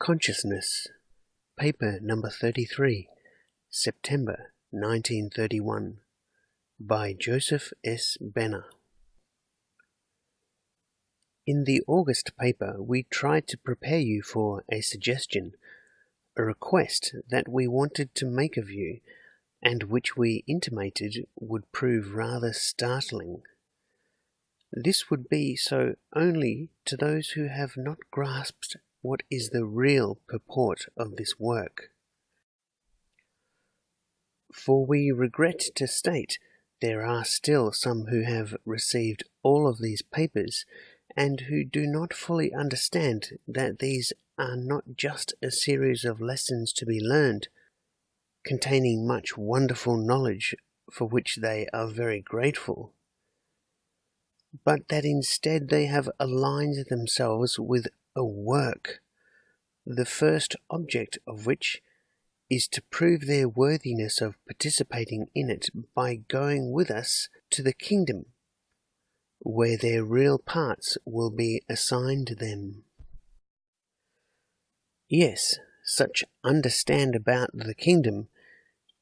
Consciousness, Paper Number 33, September 1931, by Joseph S. Benner. In the August paper, we tried to prepare you for a suggestion, a request that we wanted to make of you, and which we intimated would prove rather startling. This would be so only to those who have not grasped what is the real purport of this work. For we regret to state there are still some who have received all of these papers and who do not fully understand that these are not just a series of lessons to be learned, containing much wonderful knowledge for which they are very grateful, but that instead they have aligned themselves with a work, the first object of which is to prove their worthiness of participating in it by going with us to the kingdom, where their real parts will be assigned them. Yes, such understand about the kingdom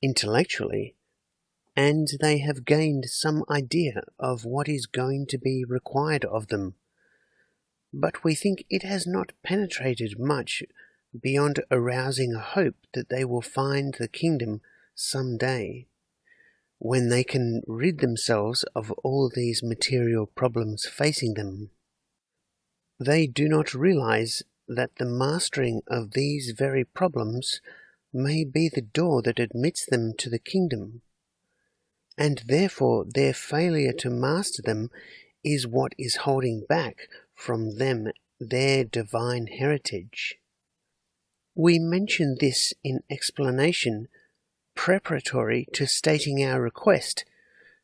intellectually, and they have gained some idea of what is going to be required of them. But we think it has not penetrated much beyond arousing a hope that they will find the kingdom some day, when they can rid themselves of all these material problems facing them. They do not realize that the mastering of these very problems may be the door that admits them to the kingdom, and therefore their failure to master them is what is holding back from them their divine heritage. We mention this in explanation preparatory to stating our request,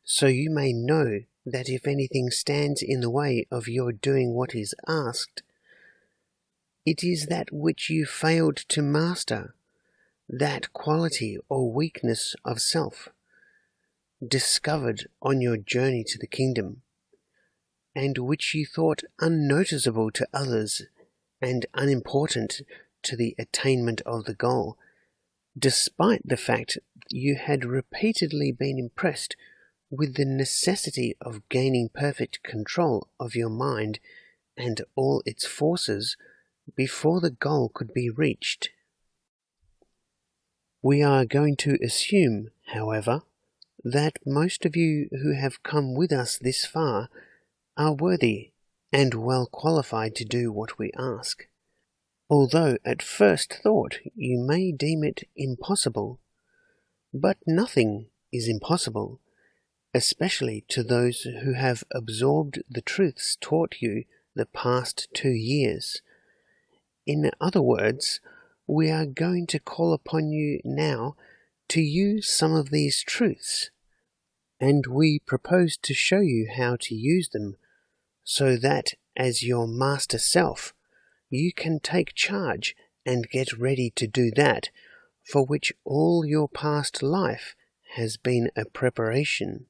so you may know that if anything stands in the way of your doing what is asked, it is that which you failed to master, that quality or weakness of self, discovered on your journey to the kingdom, and which you thought unnoticeable to others and unimportant to the attainment of the goal, despite the fact you had repeatedly been impressed with the necessity of gaining perfect control of your mind and all its forces before the goal could be reached. We are going to assume, however, that most of you who have come with us this far are worthy and well qualified to do what we ask, although at first thought you may deem it impossible. But nothing is impossible, especially to those who have absorbed the truths taught you the past 2 years. In other words, we are going to call upon you now to use some of these truths, and we propose to show you how to use them so that, as your master self, you can take charge and get ready to do that for which all your past life has been a preparation.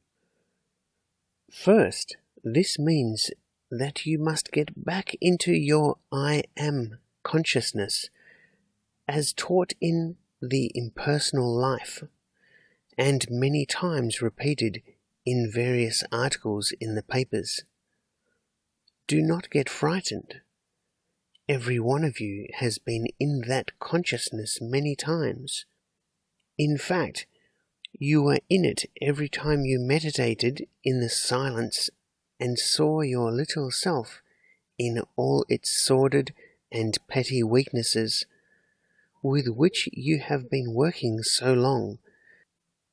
First, this means that you must get back into your I am consciousness, as taught in the impersonal life, and many times repeated in various articles in the papers. Do not get frightened. Every one of you has been in that consciousness many times. In fact, you were in it every time you meditated in the silence and saw your little self in all its sordid and petty weaknesses, with which you have been working so long.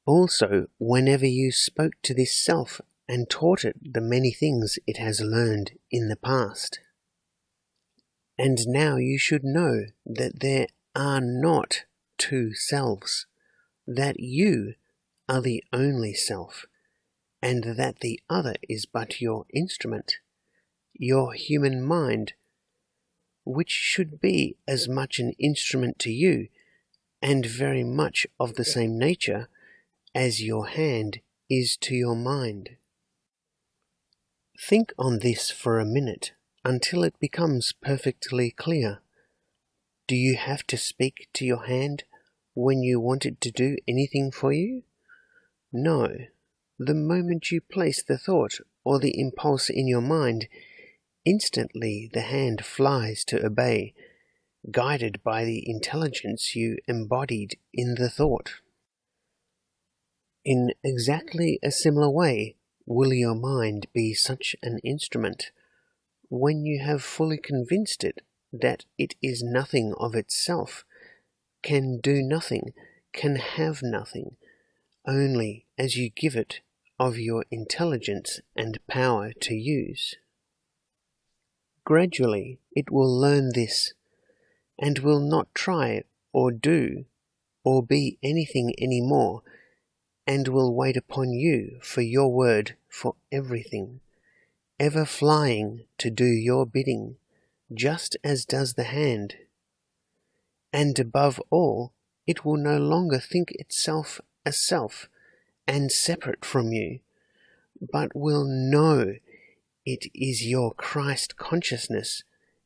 Also, whenever you spoke to this self and taught it the many things it has learned in the past. And now you should know that there are not two selves, that you are the only self, and that the other is but your instrument, your human mind, which should be as much an instrument to you, and very much of the same nature, as your hand is to your mind. Think on this for a minute, until it becomes perfectly clear. Do you have to speak to your hand when you want it to do anything for you? No. The moment you place the thought or the impulse in your mind, instantly the hand flies to obey, guided by the intelligence you embodied in the thought. In exactly a similar way will your mind be such an instrument, when you have fully convinced it that it is nothing of itself, can do nothing, can have nothing, only as you give it of your intelligence and power to use. Gradually it will learn this, and will not try or do or be anything any more, and will wait upon you for your word for everything, ever flying to do your bidding, just as does the hand. And above all, it will no longer think itself a self and separate from you, but will know it is your Christ consciousness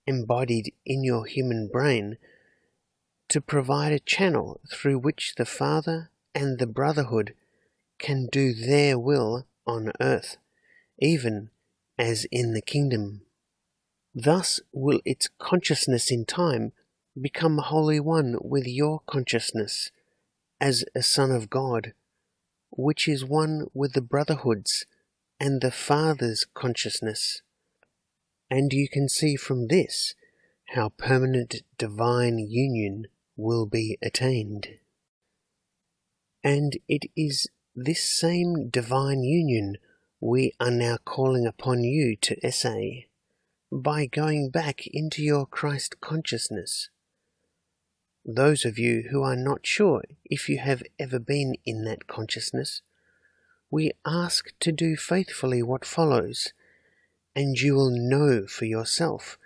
embodied in your human brain, to provide a channel through which the Father and the Brotherhood can do their will on earth, even as in the kingdom. Thus will its consciousness in time become wholly one with your consciousness as a Son of God, which is one with the Brotherhood's and the Father's consciousness. And you can see from this how permanent divine union will be attained. And it is this same divine union we are now calling upon you to essay, by going back into your Christ consciousness. Those of you who are not sure if you have ever been in that consciousness, we ask to do faithfully what follows, and you will know for yourself,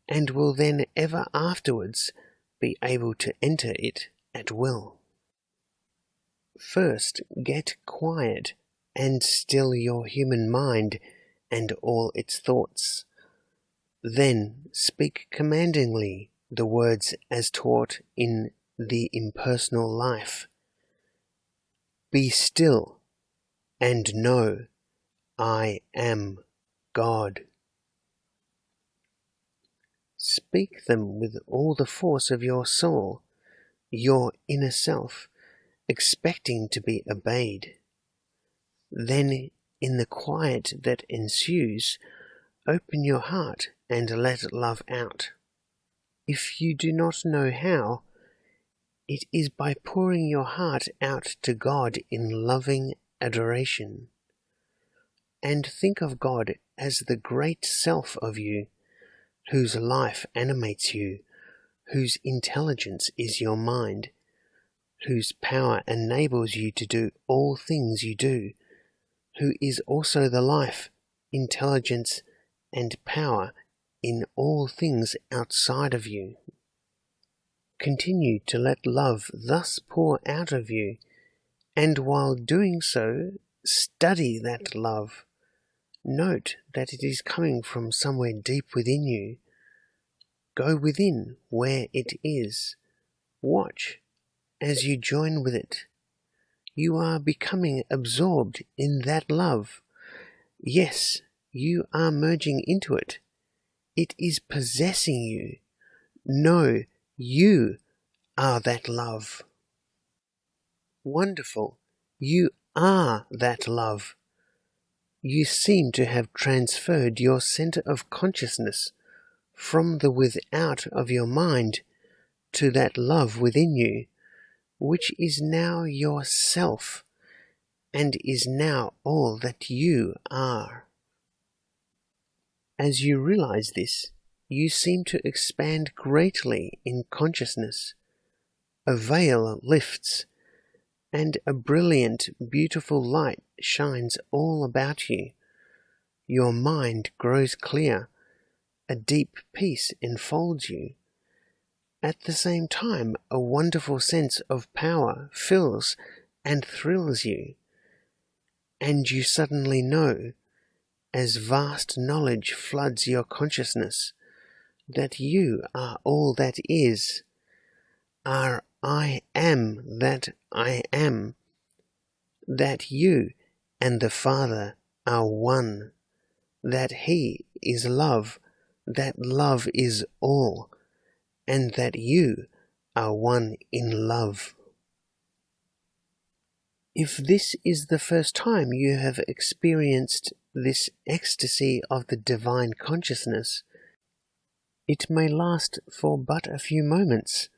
and will then ever afterwards be able to enter it at will. First, get quiet and still your human mind and all its thoughts. Then speak commandingly the words as taught in the impersonal life. Be still and know I am God. Speak them with all the force of your soul, your inner self, expecting to be obeyed. Then, in the quiet that ensues, open your heart and let love out. If you do not know how, it is by pouring your heart out to God in loving adoration. And think of God as the great self of you, whose life animates you, whose intelligence is your mind, whose power enables you to do all things you do, who is also the life, intelligence, and power in all things outside of you. Continue to let love thus pour out of you, and while doing so, study that love. Note that it is coming from somewhere deep within you. Go within where it is. Watch as you join with it. You are becoming absorbed in that love. Yes, you are merging into it. It is possessing you. No, you are that love. Wonderful. You are that love. You seem to have transferred your center of consciousness from the without of your mind to that love within you, which is now yourself, and is now all that you are. As you realize this, you seem to expand greatly in consciousness. A veil lifts, and a brilliant, beautiful light shines all about you. Your mind grows clear. A deep peace enfolds you. At the same time, a wonderful sense of power fills and thrills you. And you suddenly know, as vast knowledge floods your consciousness, that you are all that is, are I am that I am, that you and the Father are one, that He is love, that love is all, and that you are one in love. If this is the first time you have experienced this ecstasy of the divine consciousness, it may last for but a few moments,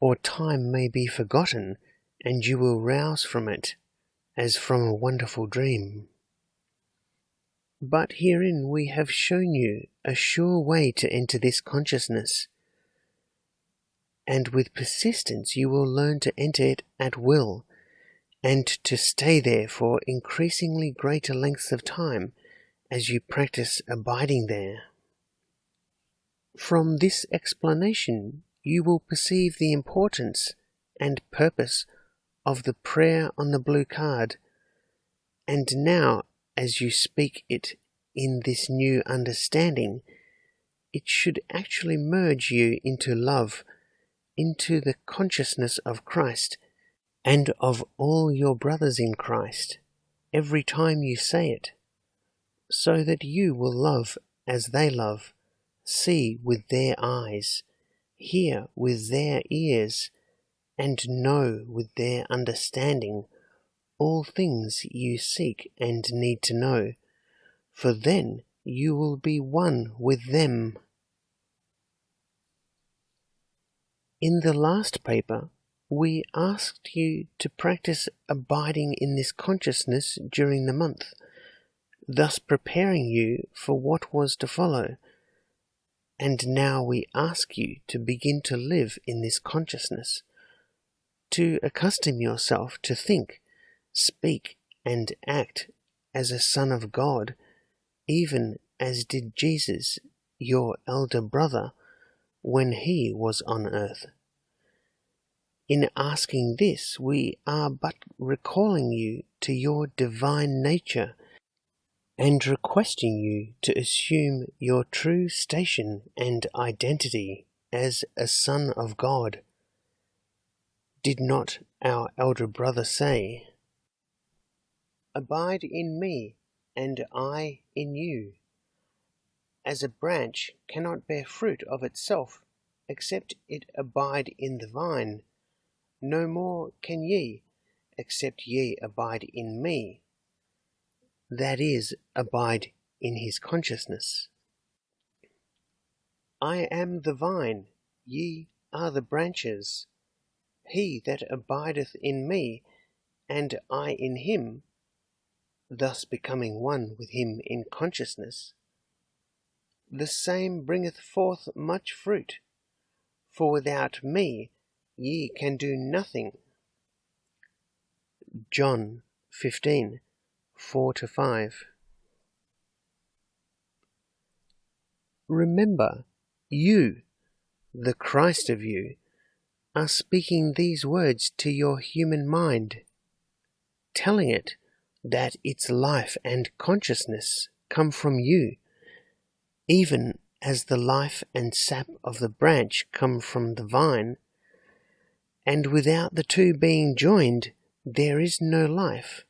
or time may be forgotten, and you will rouse from it as from a wonderful dream. But herein we have shown you a sure way to enter this consciousness, and with persistence you will learn to enter it at will, and to stay there for increasingly greater lengths of time as you practice abiding there. From this explanation you will perceive the importance and purpose of the prayer on the blue card, and now as you speak it in this new understanding, it should actually merge you into love, into the consciousness of Christ and of all your brothers in Christ, every time you say it, so that you will love as they love, see with their eyes, hear with their ears, and know with their understanding all things you seek and need to know, for then you will be one with them. In the last paper, we asked you to practice abiding in this consciousness during the month, thus preparing you for what was to follow. And now we ask you to begin to live in this consciousness, to accustom yourself to think, speak, and act as a son of God, even as did Jesus, your elder brother, when he was on earth. In asking this, we are but recalling you to your divine nature and requesting you to assume your true station and identity as a son of God. Did not our elder brother say, "Abide in me, and I in you. As a branch cannot bear fruit of itself, except it abide in the vine, no more can ye, except ye abide in me," that is, abide in his consciousness. I am the vine, ye are the branches. He that abideth in me, and I in him, thus becoming one with him in consciousness, the same bringeth forth much fruit, for without me ye can do nothing. John 15:4-5. Remember, you, the Christ of you, are speaking these words to your human mind, telling it that its life and consciousness come from you, even as the life and sap of the branch come from the vine, and without the two being joined, there is no life.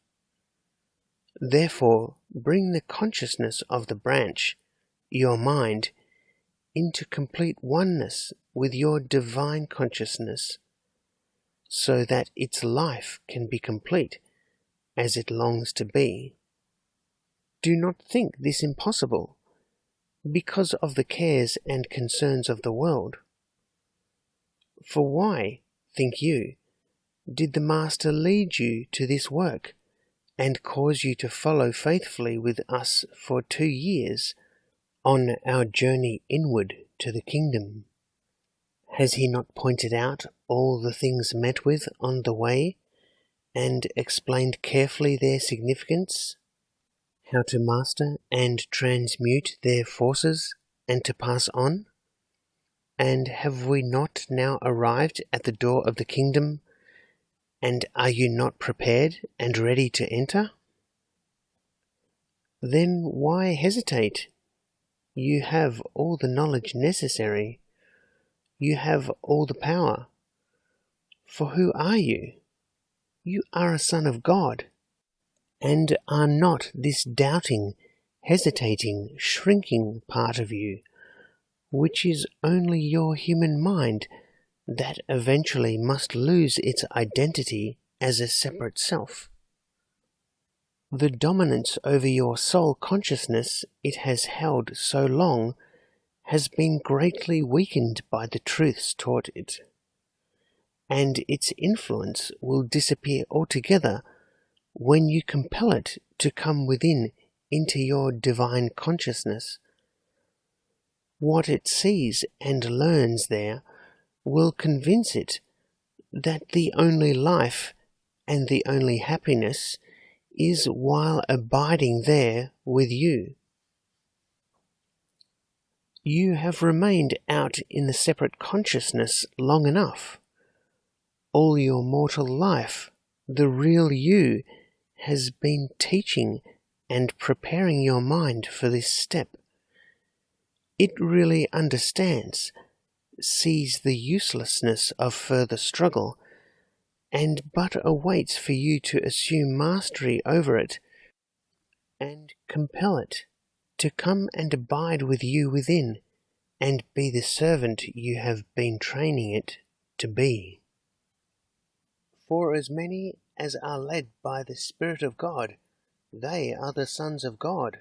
Therefore, bring the consciousness of the branch, your mind, into complete oneness with your divine consciousness, so that its life can be complete as it longs to be. Do not think this impossible, because of the cares and concerns of the world. For why, think you, did the Master lead you to this work, and cause you to follow faithfully with us for 2 years on our journey inward to the kingdom? Has he not pointed out all the things met with on the way, and explained carefully their significance, how to master and transmute their forces, and to pass on? And have we not now arrived at the door of the kingdom, and are you not prepared and ready to enter? Then why hesitate? You have all the knowledge necessary. You have all the power. For who are you? You are a son of God, and are not this doubting, hesitating, shrinking part of you, which is only your human mind that eventually must lose its identity as a separate self. The dominance over your soul consciousness it has held so long has been greatly weakened by the truths taught it, and its influence will disappear altogether when you compel it to come within into your divine consciousness. What it sees and learns there will convince it that the only life and the only happiness is while abiding there with you. You have remained out in the separate consciousness long enough. All your mortal life, the real you has been teaching and preparing your mind for this step. It really understands, sees the uselessness of further struggle, and but awaits for you to assume mastery over it and compel it to come and abide with you within and be the servant you have been training it to be. For as many as are led by the Spirit of God, they are the sons of God.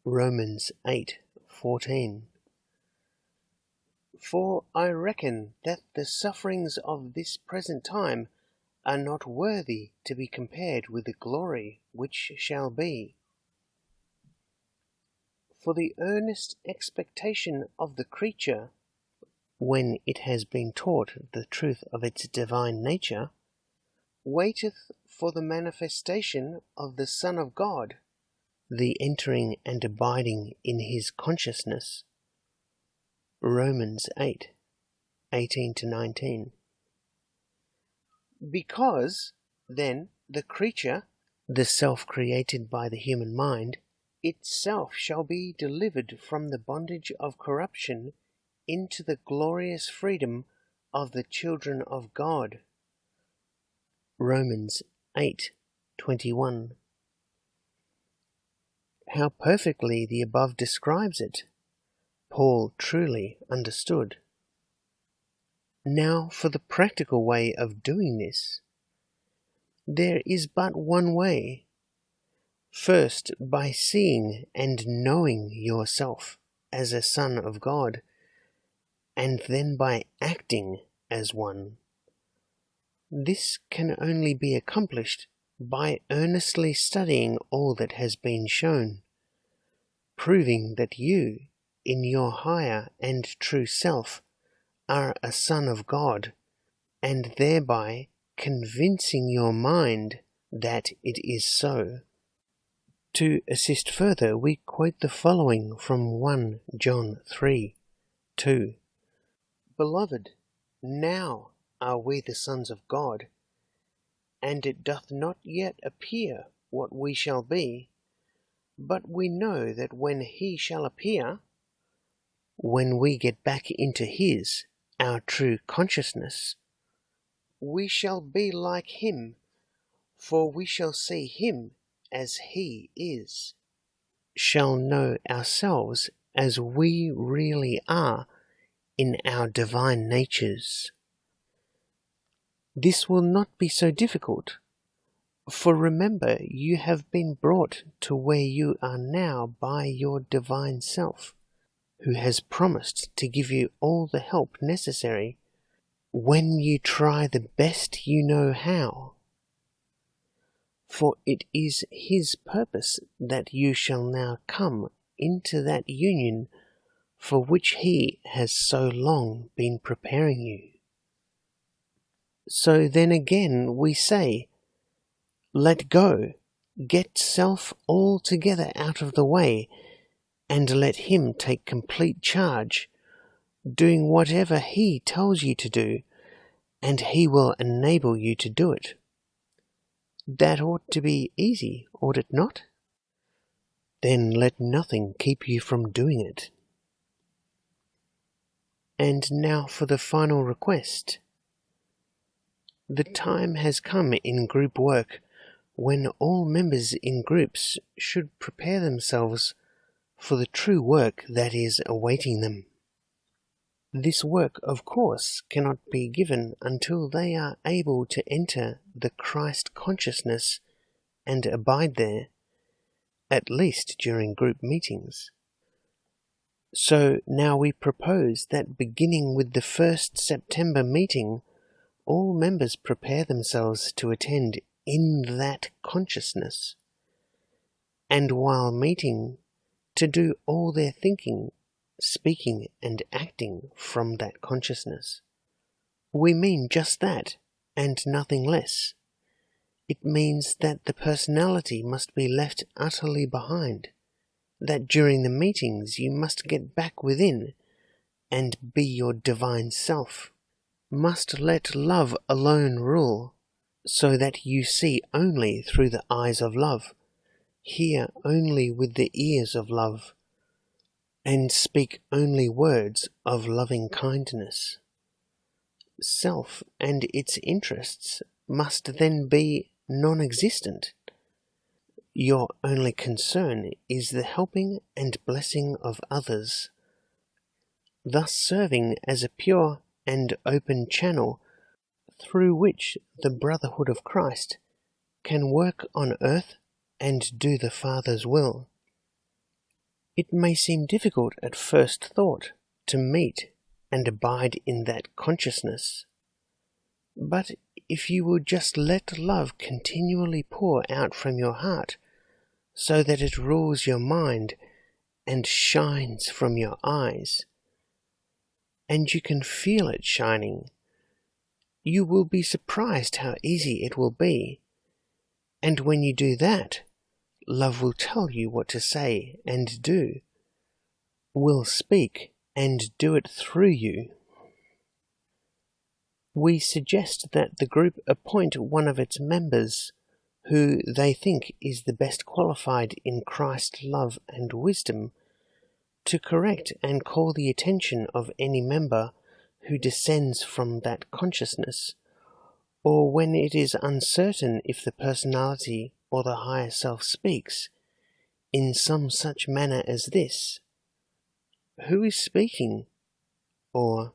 Romans 8:14. For I reckon that the sufferings of this present time are not worthy to be compared with the glory which shall be. For the earnest expectation of the creature, when it has been taught the truth of its divine nature, waiteth for the manifestation of the Son of God, the entering and abiding in his consciousness. Romans 8:18-19. Because, then, the creature, the self created by the human mind, itself shall be delivered from the bondage of corruption into the glorious freedom of the children of God. Romans 8:21. How perfectly the above describes it, Paul truly understood. Now for the practical way of doing this. There is but one way. First, by seeing and knowing yourself as a son of God, and then by acting as one. This can only be accomplished by earnestly studying all that has been shown, proving that you, in your higher and true self, are a son of God, and thereby convincing your mind that it is so. To assist further, we quote the following from 1 John 3:2. Beloved, now are we the sons of God, and it doth not yet appear what we shall be, but we know that when he shall appear, when we get back into his, our true consciousness, we shall be like him, for we shall see him as he is, shall know ourselves as we really are in our divine natures. This will not be so difficult, for remember you have been brought to where you are now by your divine self, who has promised to give you all the help necessary when you try the best you know how. For it is his purpose that you shall now come into that union for which he has so long been preparing you. So then again we say, let go, get self altogether out of the way, and let him take complete charge, doing whatever he tells you to do, and he will enable you to do it. That ought to be easy, ought it not? Then let nothing keep you from doing it. And now for the final request. The time has come in group work when all members in groups should prepare themselves for the true work that is awaiting them. This work, of course, cannot be given until they are able to enter the Christ consciousness and abide there, at least during group meetings. So now we propose that beginning with the first September meeting, all members prepare themselves to attend in that consciousness, and while meeting, to do all their thinking, speaking, and acting from that consciousness. We mean just that, and nothing less. It means that the personality must be left utterly behind, that during the meetings you must get back within and be your divine self, must let love alone rule, so that you see only through the eyes of love, hear only with the ears of love, and speak only words of loving kindness. Self and its interests must then be non-existent. Your only concern is the helping and blessing of others, thus serving as a pure and open channel through which the brotherhood of Christ can work on earth and do the Father's will. It may seem difficult at first thought to meet and abide in that consciousness, but if you will just let love continually pour out from your heart, so that it rules your mind and shines from your eyes, and you can feel it shining, you will be surprised how easy it will be. And when you do that, love will tell you what to say and do, will speak and do it through you. We suggest that the group appoint one of its members who they think is the best qualified in Christ's love and wisdom to correct and call the attention of any member who descends from that consciousness, or when it is uncertain if the personality or the higher self speaks, in some such manner as this: "Who is speaking?" or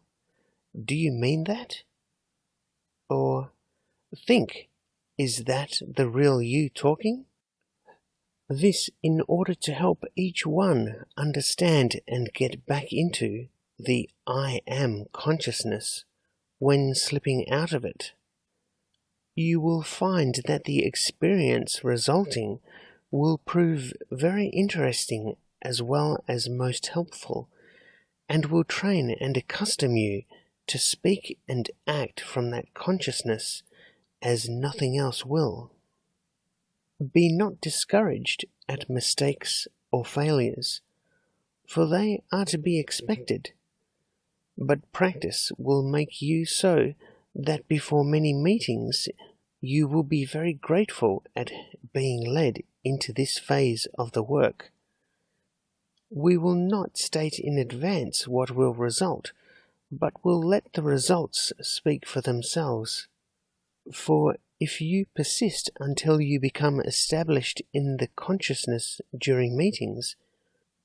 "Do you mean that?" or "Think, is that the real you talking?" This in order to help each one understand and get back into the I am consciousness when slipping out of it. You will find that the experience resulting will prove very interesting as well as most helpful, and will train and accustom you to speak and act from that consciousness as nothing else will. Be not discouraged at mistakes or failures, for they are to be expected, but practice will make you so that before many meetings you will be very grateful at being led into this phase of the work. We will not state in advance what will result, but will let the results speak for themselves. For if you persist until you become established in the consciousness during meetings,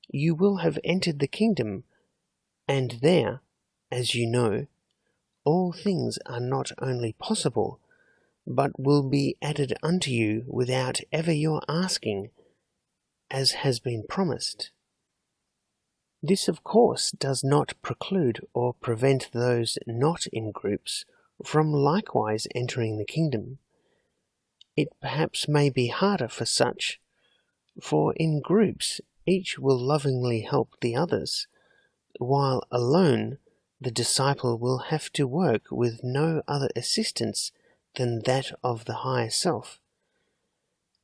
you will have entered the kingdom, and there, as you know, all things are not only possible, but will be added unto you without ever your asking, as has been promised. This, of course, does not preclude or prevent those not in groups from likewise entering the kingdom. It perhaps may be harder for such, for in groups each will lovingly help the others, while alone the disciple will have to work with no other assistance than that of the higher self.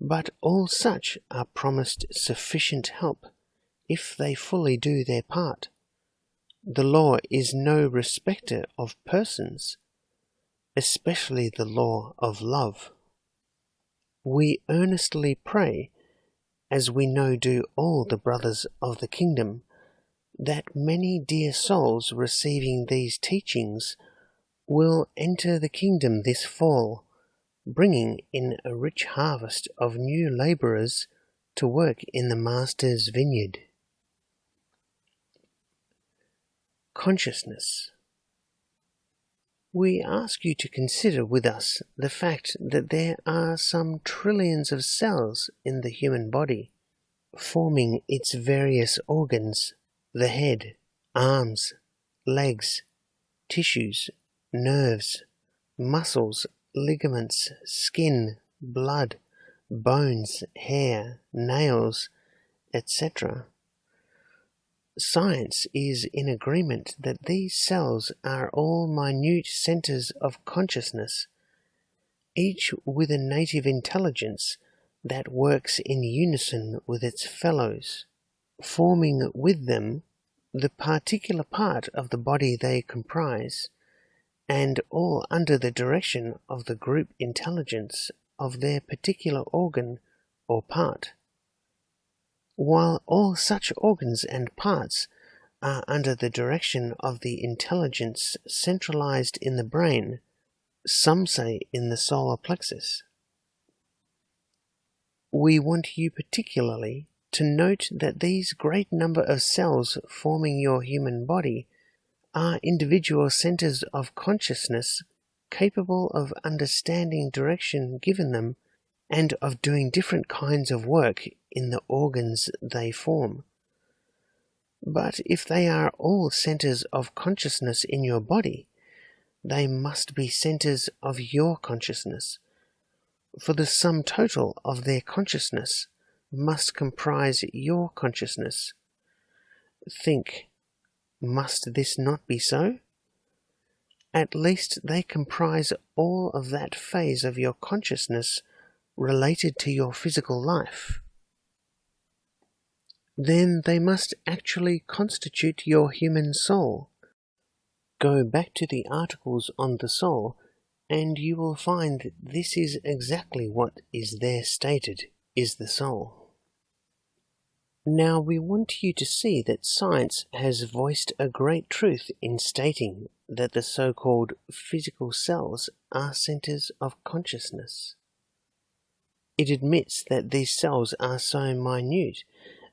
But all such are promised sufficient help, if they fully do their part. The law is no respecter of persons, especially the law of love. We earnestly pray, as we know do all the brothers of the kingdom, that many dear souls receiving these teachings will enter the kingdom this fall, bringing in a rich harvest of new labourers to work in the Master's vineyard. Consciousness. We ask you to consider with us the fact that there are some trillions of cells in the human body, forming its various organs, the head, arms, legs, tissues, nerves, muscles, ligaments, skin, blood, bones, hair, nails, etc. Science is in agreement that these cells are all minute centers of consciousness, each with a native intelligence that works in unison with its fellows, forming with them the particular part of the body they comprise, and all under the direction of the group intelligence of their particular organ or part. While all such organs and parts are under the direction of the intelligence centralized in the brain, some say in the solar plexus. We want you particularly to note that these great number of cells forming your human body are individual centers of consciousness capable of understanding direction given them and of doing different kinds of work in the organs they form. But if they are all centers of consciousness in your body, they must be centers of your consciousness, for the sum total of their consciousness must comprise your consciousness. Think, must this not be so? At least they comprise all of that phase of your consciousness related to your physical life. Then they must actually constitute your human soul. Go back to the articles on the soul, and you will find this is exactly what is there stated is the soul. Now we want you to see that science has voiced a great truth in stating that the so-called physical cells are centers of consciousness. It admits that these cells are so minute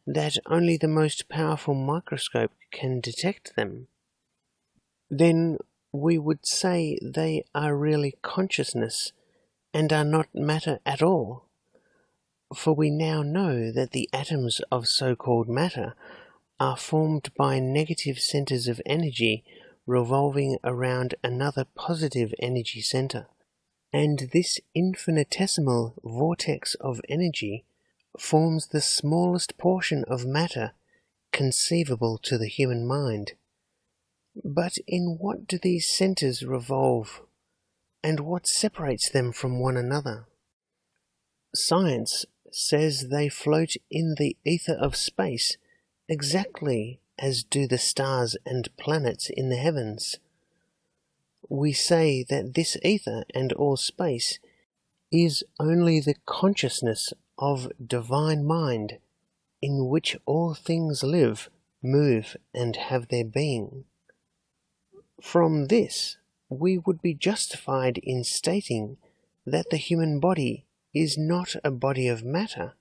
that only the most powerful microscope can detect them. Then we would say they are really consciousness and are not matter at all, for we now know that the atoms of so-called matter are formed by negative centers of energy revolving around another positive energy center, and this infinitesimal vortex of energy forms the smallest portion of matter conceivable to the human mind. But in what do these centers revolve, and what separates them from one another? Science says they float in the ether of space exactly as do the stars and planets in the heavens. We say that this ether and all space is only the consciousness of divine mind in which all things live, move, and have their being. From this, we would be justified in stating that the human body is not a body of matter,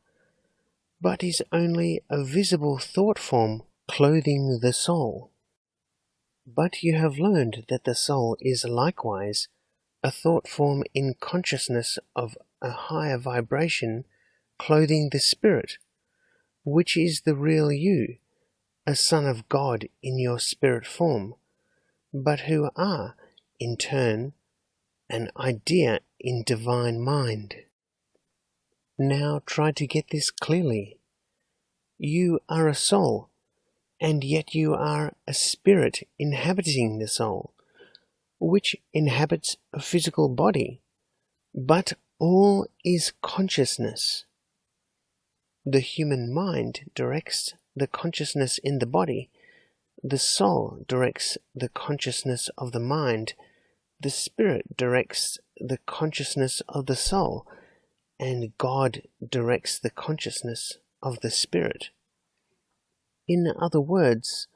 but is only a visible thought form clothing the soul. But you have learned that the soul is likewise a thought form in consciousness of a higher vibration clothing the spirit, which is the real you, a son of God in your spirit form, but who are, in turn, an idea in divine mind. Now try to get this clearly. You are a soul, and yet you are a spirit inhabiting the soul, which inhabits a physical body, but all is consciousness. The human mind directs the consciousness in the body, the soul directs the consciousness of the mind, the spirit directs the consciousness of the soul, and God directs the consciousness of the spirit. In other words,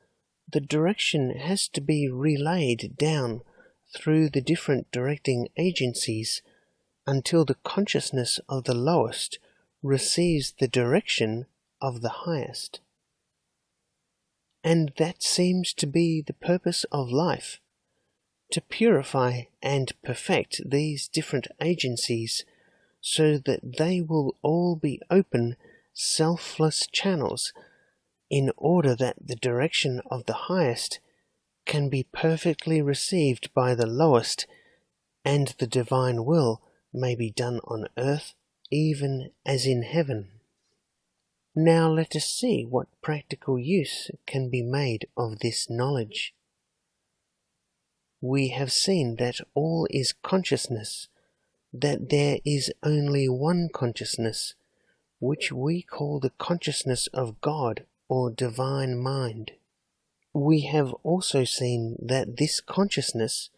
the direction has to be relayed down through the different directing agencies until the consciousness of the lowest receives the direction of the highest. And that seems to be the purpose of life, to purify and perfect these different agencies so that they will all be open, selfless channels, in order that the direction of the highest can be perfectly received by the lowest, and the divine will may be done on earth even as in heaven. Now let us see what practical use can be made of this knowledge. We have seen that all is consciousness, that there is only one consciousness, which we call the consciousness of God or divine mind. We have also seen that this consciousness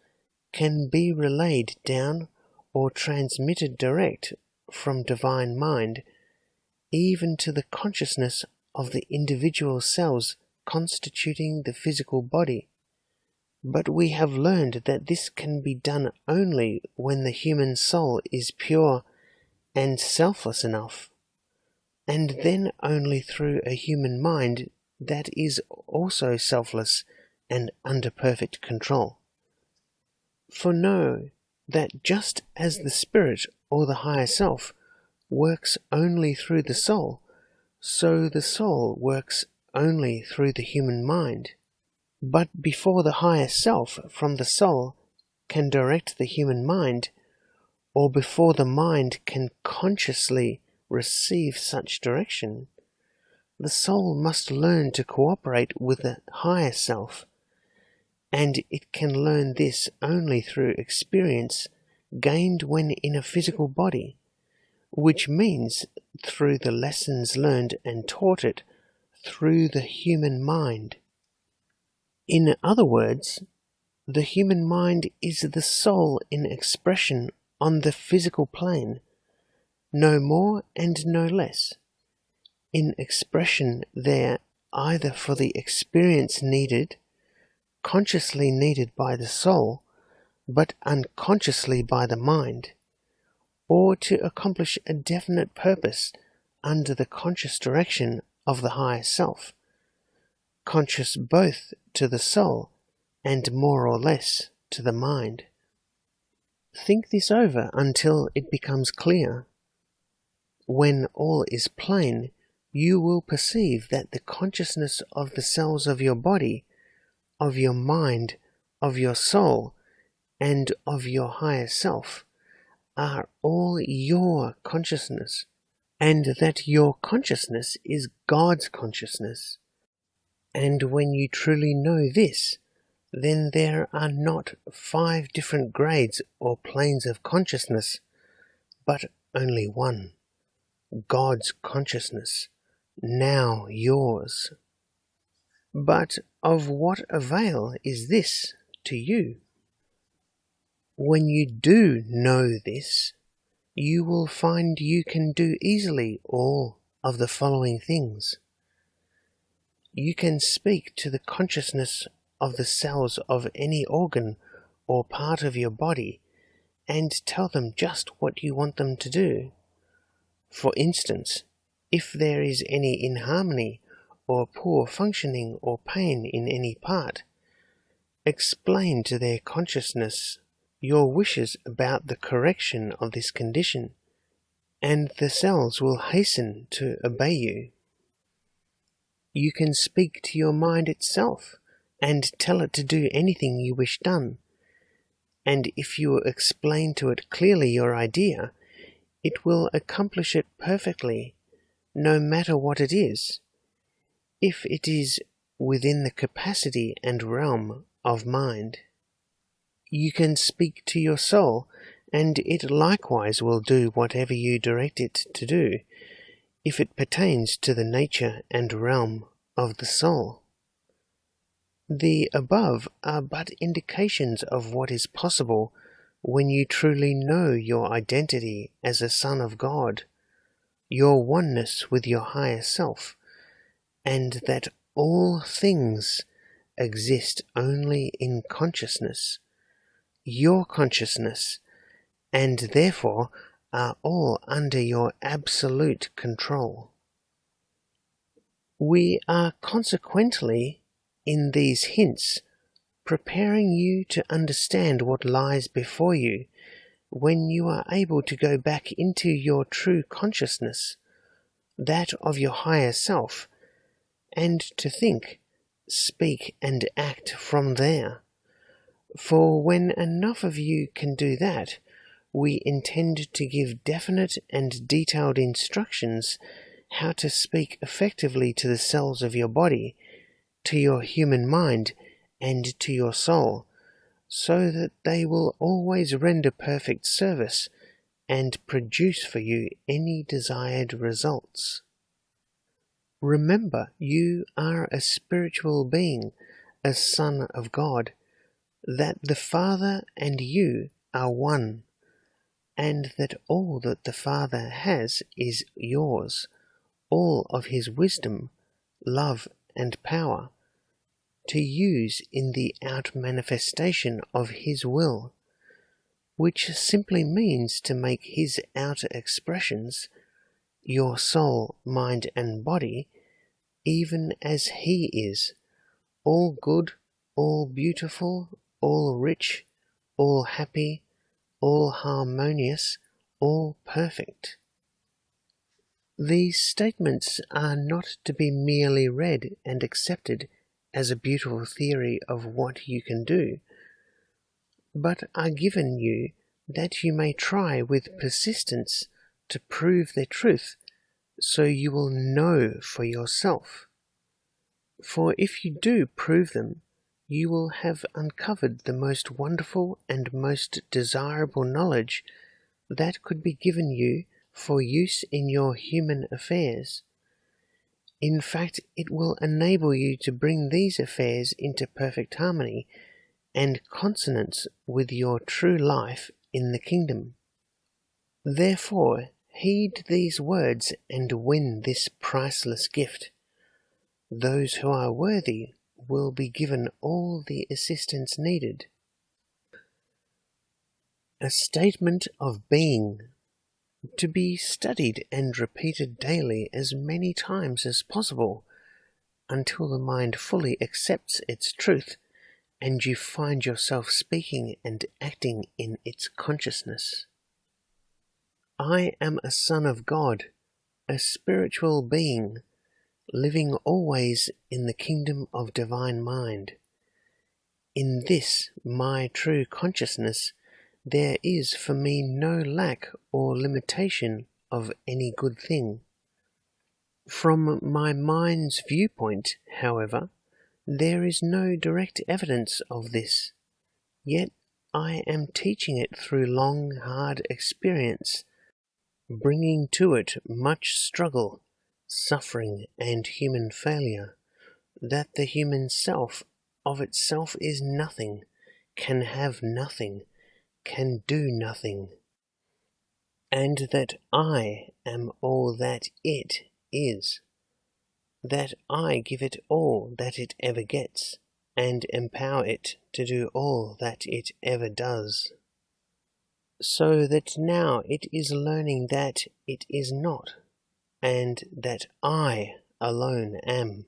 can be relayed down or transmitted direct from divine mind even to the consciousness of the individual cells constituting the physical body. But we have learned that this can be done only when the human soul is pure and selfless enough, and then only through a human mind that is also selfless and under perfect control. For know that just as the spirit or the higher self works only through the soul, so the soul works only through the human mind. But before the higher self from the soul can direct the human mind, or before the mind can consciously receive such direction, the soul must learn to cooperate with the higher self, and it can learn this only through experience gained when in a physical body, which means through the lessons learned and taught it through the human mind. In other words, the human mind is the soul in expression on the physical plane, no more and no less, in expression there either for the experience needed, consciously needed by the soul, but unconsciously by the mind, or to accomplish a definite purpose under the conscious direction of the higher self, conscious both to the soul and more or less to the mind. Think this over until it becomes clear. When all is plain, you will perceive that the consciousness of the cells of your body, of your mind, of your soul, and of your higher self are all your consciousness, and that your consciousness is God's consciousness. And when you truly know this, then there are not 5 different grades or planes of consciousness, but only one, God's consciousness, now yours. But of what avail is this to you? When you do know this, you will find you can do easily all of the following things. You can speak to the consciousness of the cells of any organ or part of your body and tell them just what you want them to do. For instance, if there is any inharmony or poor functioning or pain in any part, explain to their consciousness your wishes about the correction of this condition, and the cells will hasten to obey you. You can speak to your mind itself and tell it to do anything you wish done, and if you explain to it clearly your idea, it will accomplish it perfectly, no matter what it is, if it is within the capacity and realm of mind. You can speak to your soul, and it likewise will do whatever you direct it to do, if it pertains to the nature and realm of the soul. The above are but indications of what is possible when you truly know your identity as a son of God, your oneness with your higher self, and that all things exist only in consciousness, your consciousness, and therefore are all under your absolute control. We are consequently, in these hints, preparing you to understand what lies before you when you are able to go back into your true consciousness, that of your higher self, and to think, speak, and act from there. For when enough of you can do that, we intend to give definite and detailed instructions how to speak effectively to the cells of your body, to your human mind, and to your soul, so that they will always render perfect service and produce for you any desired results. Remember, you are a spiritual being, a son of God, that the Father and you are one, and that all that the Father has is yours, all of his wisdom, love, and power, to use in the out-manifestation of his will, which simply means to make his outer expressions, your soul, mind, and body, even as he is, all good, all beautiful, all rich, all happy, all harmonious, all perfect. These statements are not to be merely read and accepted as a beautiful theory of what you can do, but are given you that you may try with persistence to prove their truth, so you will know for yourself. For if you do prove them, you will have uncovered the most wonderful and most desirable knowledge that could be given you for use in your human affairs. In fact, it will enable you to bring these affairs into perfect harmony and consonance with your true life in the kingdom. Therefore, heed these words and win this priceless gift. Those who are worthy will be given all the assistance needed. A statement of being, to be studied and repeated daily as many times as possible, until the mind fully accepts its truth and you find yourself speaking and acting in its consciousness. I am a son of God, a spiritual being, living always in the kingdom of divine mind. In this, my true consciousness, there is for me no lack or limitation of any good thing. From my mind's viewpoint, however, there is no direct evidence of this, yet I am teaching it through long, hard experience, bringing to it much struggle, suffering, and human failure, that the human self of itself is nothing, can have nothing, can do nothing, and that I am all that it is, that I give it all that it ever gets, and empower it to do all that it ever does. So that now it is learning that it is not, and that I alone am,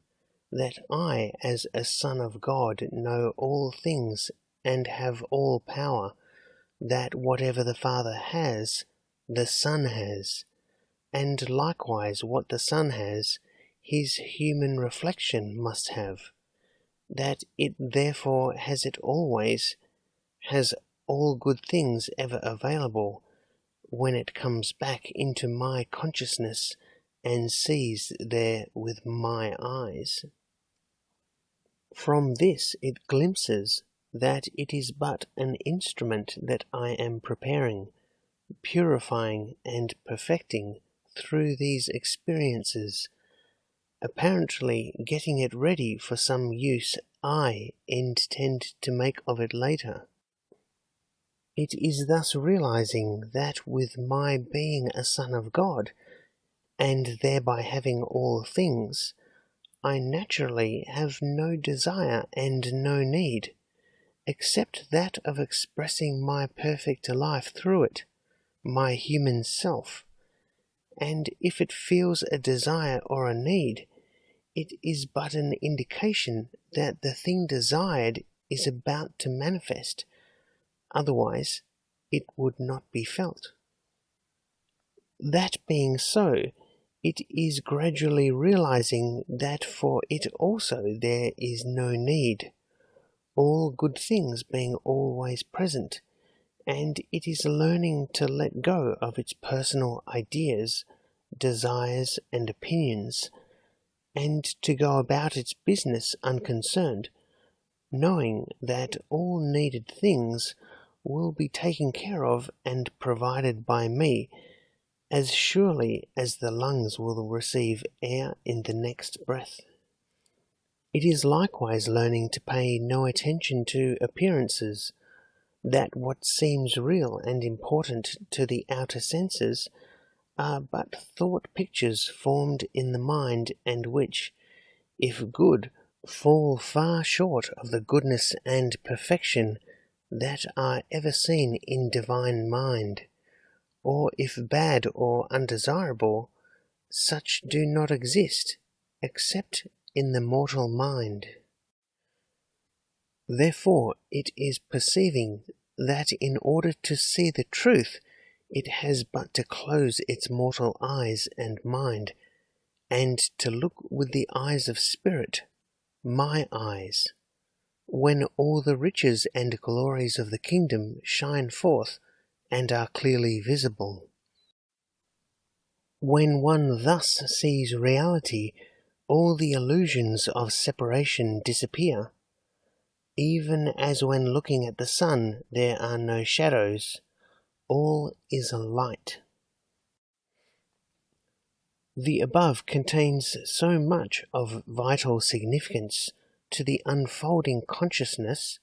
that I as a son of God know all things and have all power, that whatever the Father has, the Son has, and likewise what the Son has, his human reflection must have, that it therefore has it always, has all good things ever available, when it comes back into my consciousness and sees there with my eyes. From this it glimpses that it is but an instrument that I am preparing, purifying and perfecting through these experiences, apparently getting it ready for some use I intend to make of it later. It is thus realizing that with my being a son of God, and thereby having all things, I naturally have no desire and no need, except that of expressing my perfect life through it, my human self, and if it feels a desire or a need, it is but an indication that the thing desired is about to manifest, otherwise it would not be felt. That being so, it is gradually realizing that for it also there is no need, all good things being always present, and it is learning to let go of its personal ideas, desires, and opinions, and to go about its business unconcerned, knowing that all needed things will be taken care of and provided by me, as surely as the lungs will receive air in the next breath. It is likewise learning to pay no attention to appearances, that what seems real and important to the outer senses are but thought pictures formed in the mind, and which, if good, fall far short of the goodness and perfection that are ever seen in divine mind, or if bad or undesirable, such do not exist, except in the mortal mind. Therefore it is perceiving that in order to see the truth, it has but to close its mortal eyes and mind, and to look with the eyes of spirit, my eyes, when all the riches and glories of the kingdom shine forth and are clearly visible. When one thus sees reality, all the illusions of separation disappear, even as when looking at the sun there are no shadows, all is a light. The above contains so much of vital significance to the unfolding consciousness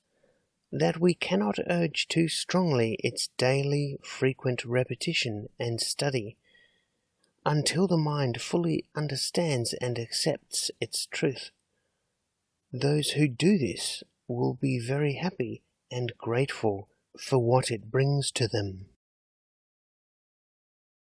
that we cannot urge too strongly its daily, frequent repetition and study, until the mind fully understands and accepts its truth. Those who do this will be very happy and grateful for what it brings to them.